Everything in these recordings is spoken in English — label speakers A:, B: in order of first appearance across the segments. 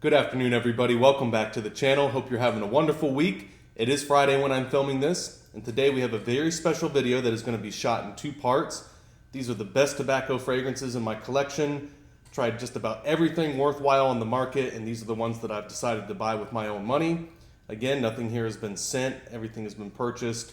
A: Good afternoon, everybody. Welcome back to the channel. Hope you're having a wonderful week. It is Friday when I'm filming this, and today we have a very special video that is going to be shot in two parts. These are the best tobacco fragrances in my collection. Tried just about everything worthwhile on the market, and these are the ones that I've decided to buy with my own money. Again, nothing here has been sent. Everything has been purchased,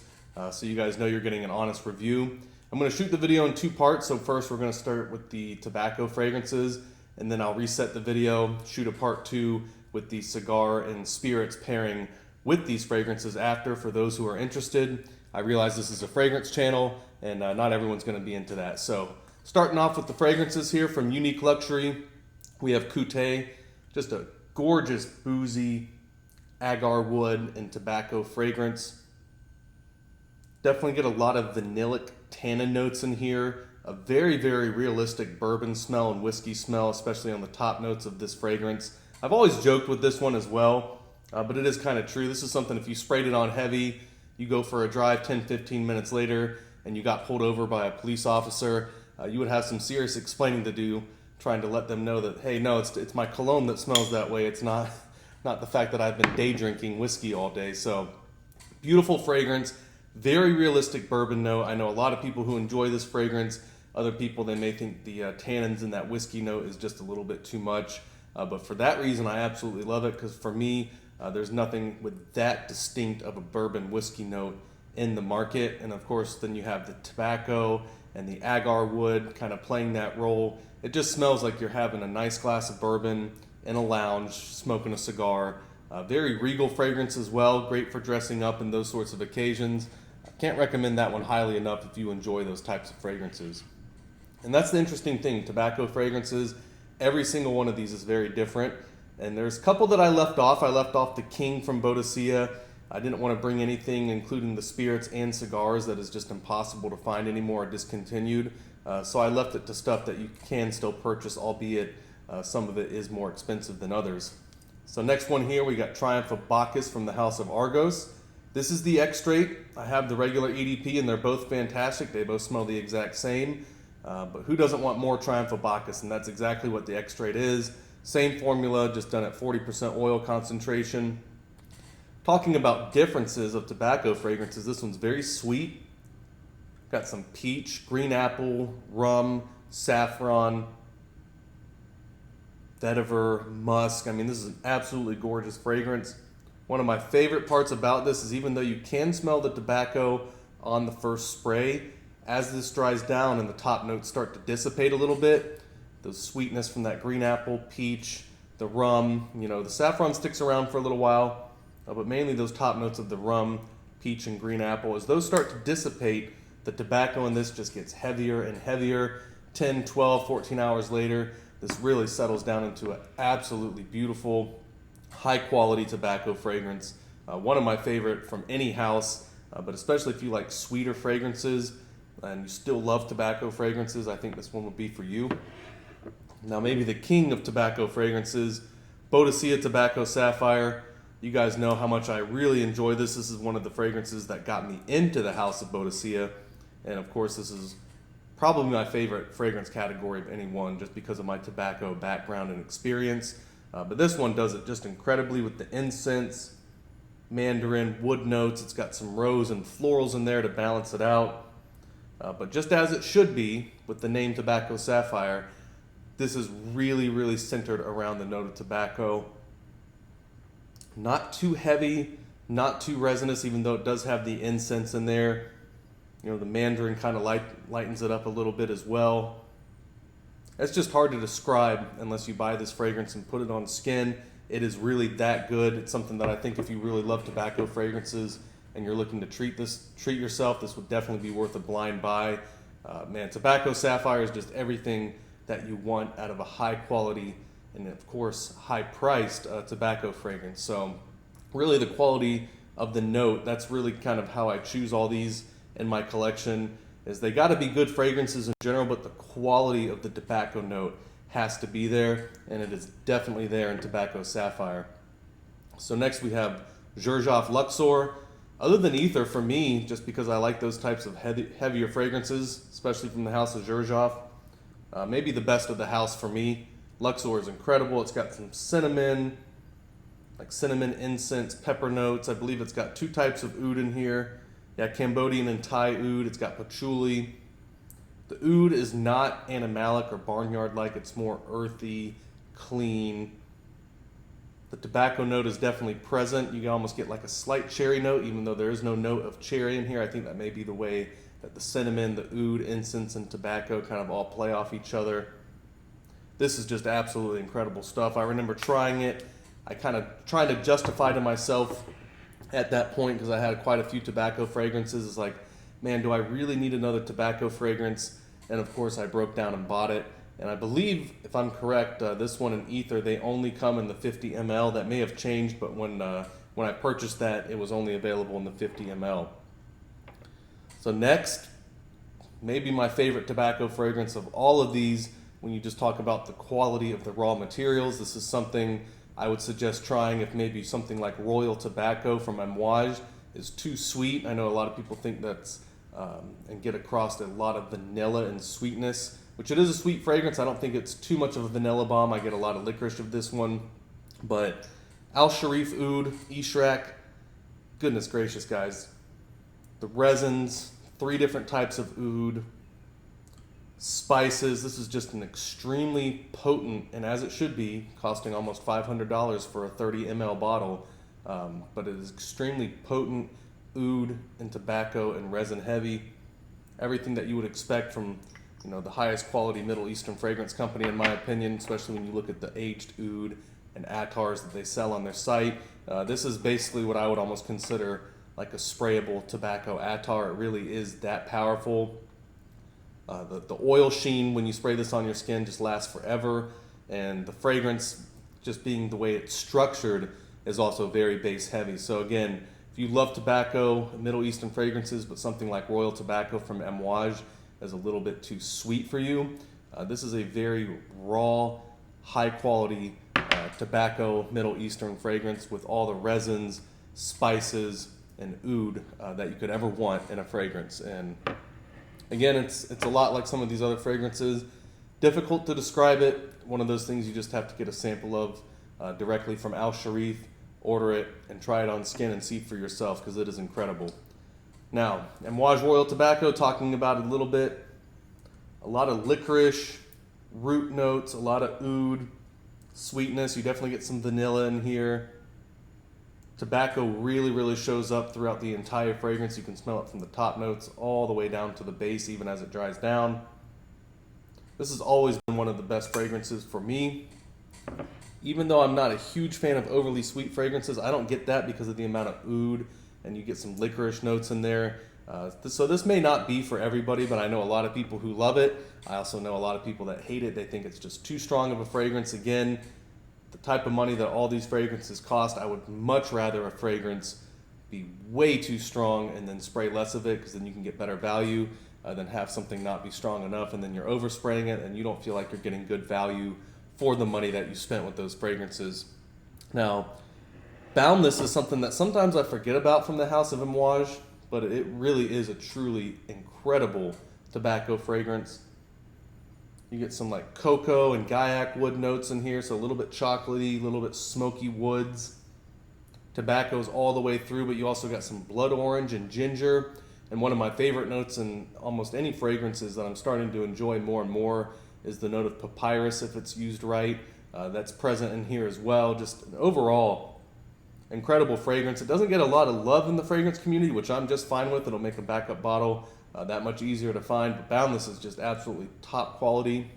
A: so you guys know you're getting an honest review. I'm going to shoot the video in two parts. So first we're going to start with the tobacco fragrances, and then I'll reset the video, shoot a part two with the cigar and spirits pairing with these fragrances after for those who are interested. I realize this is a fragrance channel and not everyone's going to be into that. So starting off with the fragrances here from Unique Luxury, we have Couté, just a gorgeous boozy agar wood and tobacco fragrance. Definitely get a lot of vanillic tannin notes in here. A very, very realistic bourbon smell and whiskey smell, especially on the top notes of this fragrance. I've always joked with this one as well, but it is kind of true. This is something, if you sprayed it on heavy, you go for a drive 10-15 minutes later and you got pulled over by a police officer, you would have some serious explaining to do, trying to let them know that, hey, no, it's my cologne that smells that way. It's not the fact that I've been day drinking whiskey all day. So beautiful fragrance, very realistic bourbon note. I know a lot of people who enjoy this fragrance. Other people, they may think the tannins in that whiskey note is just a little bit too much. But for that reason, I absolutely love it, because for me, there's nothing with that distinct of a bourbon whiskey note in the market. And of course, then you have the tobacco and the agar wood kind of playing that role. It just smells like you're having a nice glass of bourbon in a lounge, smoking a cigar. Very regal fragrance as well, great for dressing up in those sorts of occasions. I can't recommend that one highly enough if you enjoy those types of fragrances. And that's the interesting thing, tobacco fragrances, every single one of these is very different. And there's a couple that I left off. I left off the King from Boadicea. I didn't want to bring anything, including the spirits and cigars, that is just impossible to find anymore, discontinued. So I left it to stuff that you can still purchase, albeit some of it is more expensive than others. So next one here, we got Triumph of Bacchus from the House of Argos. This is the X-Straight. I have the regular EDP, and they're both fantastic. They both smell the exact same. But who doesn't want more Triumph of Bacchus? And that's exactly what the X-Straight is. Same formula, just done at 40% oil concentration. Talking about differences of tobacco fragrances, this one's very sweet. Got some peach, green apple, rum, saffron, vetiver, musk. I mean, this is an absolutely gorgeous fragrance. One of my favorite parts about this is, even though you can smell the tobacco on the first spray, as this dries down and the top notes start to dissipate a little bit, the sweetness from that green apple, peach, the rum, the saffron sticks around for a little while, but mainly those top notes of the rum, peach, and green apple, as those start to dissipate, the tobacco in this just gets heavier and heavier. 10, 12, 14 hours later, this really settles down into an absolutely beautiful, high quality tobacco fragrance. One of my favorite from any house, but especially if you like sweeter fragrances and you still love tobacco fragrances, I think this one would be for you. Now, maybe the king of tobacco fragrances, Boadicea Tobacco Sapphire. You guys know how much I really enjoy this. This is one of the fragrances that got me into the House of Boadicea. And of course, this is probably my favorite fragrance category of any one, just because of my tobacco background and experience. But this one does it just incredibly with the incense, mandarin, wood notes. It's got some rose and florals in there to balance it out. But just as it should be with the name Tobacco Sapphire, this is really, really centered around the note of tobacco. Not too heavy, not too resinous, even though it does have the incense in there. The mandarin kind of lightens it up a little bit as well. It's just hard to describe unless you buy this fragrance and put it on skin. It is really that good. It's something that I think if you really love tobacco fragrances and you're looking to treat yourself, this would definitely be worth a blind buy. Man, Tobacco Sapphire is just everything that you want out of a high quality and of course high priced tobacco fragrance. So really the quality of the note, that's really kind of how I choose all these in my collection, is they got to be good fragrances in general, but the quality of the tobacco note has to be there, and it is definitely there in Tobacco Sapphire. So next we have Xerjoff Luxor. Other than Ether, for me, just because I like those types of heavier fragrances, especially from the House of Xerjoff, maybe the best of the house for me. Luxor is incredible. It's got some cinnamon, like cinnamon incense, pepper notes. I believe it's got 2 types of oud in here. Yeah, Cambodian and Thai oud. It's got patchouli. The oud is not animalic or barnyard-like. It's more earthy, clean. The tobacco note is definitely present. You can almost get like a slight cherry note, even though there is no note of cherry in here. I think that may be the way that the cinnamon, the oud, incense, and tobacco kind of all play off each other. This is just absolutely incredible stuff. I remember trying it. I kind of tried to justify to myself at that point, because I had quite a few tobacco fragrances. It's like, man, do I really need another tobacco fragrance? And of course, I broke down and bought it. And I believe, if I'm correct, this one in Ether, they only come in the 50 ml. That may have changed, but when I purchased that, it was only available in the 50 ml. So next, maybe my favorite tobacco fragrance of all of these, when you just talk about the quality of the raw materials. This is something I would suggest trying if maybe something like Royal Tobacco from Amouage is too sweet. I know a lot of people think that's, and get across a lot of vanilla and sweetness, which it is a sweet fragrance. I don't think it's too much of a vanilla bomb. I get a lot of licorice of this one. But Al Sharif Oud, Ishrak, goodness gracious, guys. The resins, 3 different types of oud, spices. This is just an extremely potent, and as it should be, costing almost $500 for a 30 ml bottle. But it is extremely potent oud and tobacco and resin heavy. Everything that you would expect from, the highest quality Middle Eastern fragrance company, in my opinion, especially when you look at the aged oud and attars that they sell on their site. This is basically what I would almost consider like a sprayable tobacco attar. It really is that powerful. The oil sheen when you spray this on your skin just lasts forever, and the fragrance, just being the way it's structured, is also very base heavy. So again, if you love tobacco, Middle Eastern fragrances, but something like Royal Tobacco from Amouage is a little bit too sweet for you, this is a very raw, high quality tobacco Middle Eastern fragrance with all the resins, spices, and oud that you could ever want in a fragrance. And again, it's a lot like some of these other fragrances. Difficult to describe it. One of those things you just have to get a sample of directly from Al Sharif, order it, and try it on skin and see for yourself, because it is incredible. Now, Amouage Royal Tobacco, talking about it a little bit. A lot of licorice, root notes, a lot of oud, sweetness. You definitely get some vanilla in here. Tobacco really shows up throughout the entire fragrance. You can smell it from the top notes all the way down to the base, even as it dries down. This has always been one of the best fragrances for me. Even though I'm not a huge fan of overly sweet fragrances, I don't get that because of the amount of oud, and you get some licorice notes in there. So this may not be for everybody, but I know a lot of people who love it. I also know a lot of people that hate it. They think it's just too strong of a fragrance. Again, the type of money that all these fragrances cost, I would much rather a fragrance be way too strong and then spray less of it, because then you can get better value, than have something not be strong enough and then you're overspraying it and you don't feel like you're getting good value for the money that you spent with those fragrances. Now, Boundless is something that sometimes I forget about from the House of Amouage, but it really is a truly incredible tobacco fragrance. You get some like cocoa and gaiac wood notes in here, so a little bit chocolatey, a little bit smoky woods. Tobacco's all the way through, but you also got some blood orange and ginger. And one of my favorite notes in almost any fragrances that I'm starting to enjoy more and more is the note of papyrus, if it's used right. That's present in here as well. Just an overall incredible fragrance. It doesn't get a lot of love in the fragrance community, which I'm just fine with. It'll make a backup bottle that much easier to find. But Boundless is just absolutely top quality.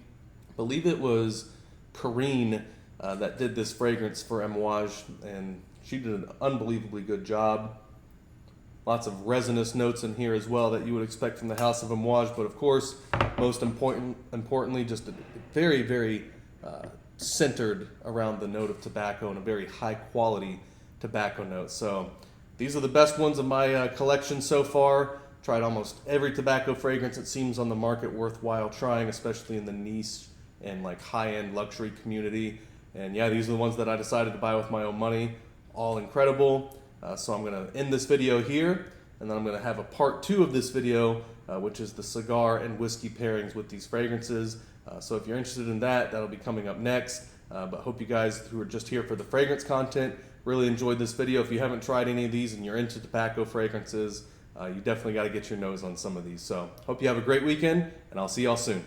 A: I believe it was Karine that did this fragrance for Amouage, and she did an unbelievably good job. Lots of resinous notes in here as well that you would expect from the House of Amouage, but of course, most importantly, just a very, very centered around the note of tobacco, and a very high quality tobacco note. So these are the best ones of my collection so far. Tried almost every tobacco fragrance it seems on the market worthwhile trying, especially in the niche and like high-end luxury community. And yeah, these are the ones that I decided to buy with my own money. All incredible. So I'm going to end this video here, and then I'm going to have a part 2 of this video, which is the cigar and whiskey pairings with these fragrances. So if you're interested in that, that'll be coming up next. But hope you guys who are just here for the fragrance content really enjoyed this video. If you haven't tried any of these and you're into tobacco fragrances, you definitely got to get your nose on some of these. So hope you have a great weekend, and I'll see y'all soon.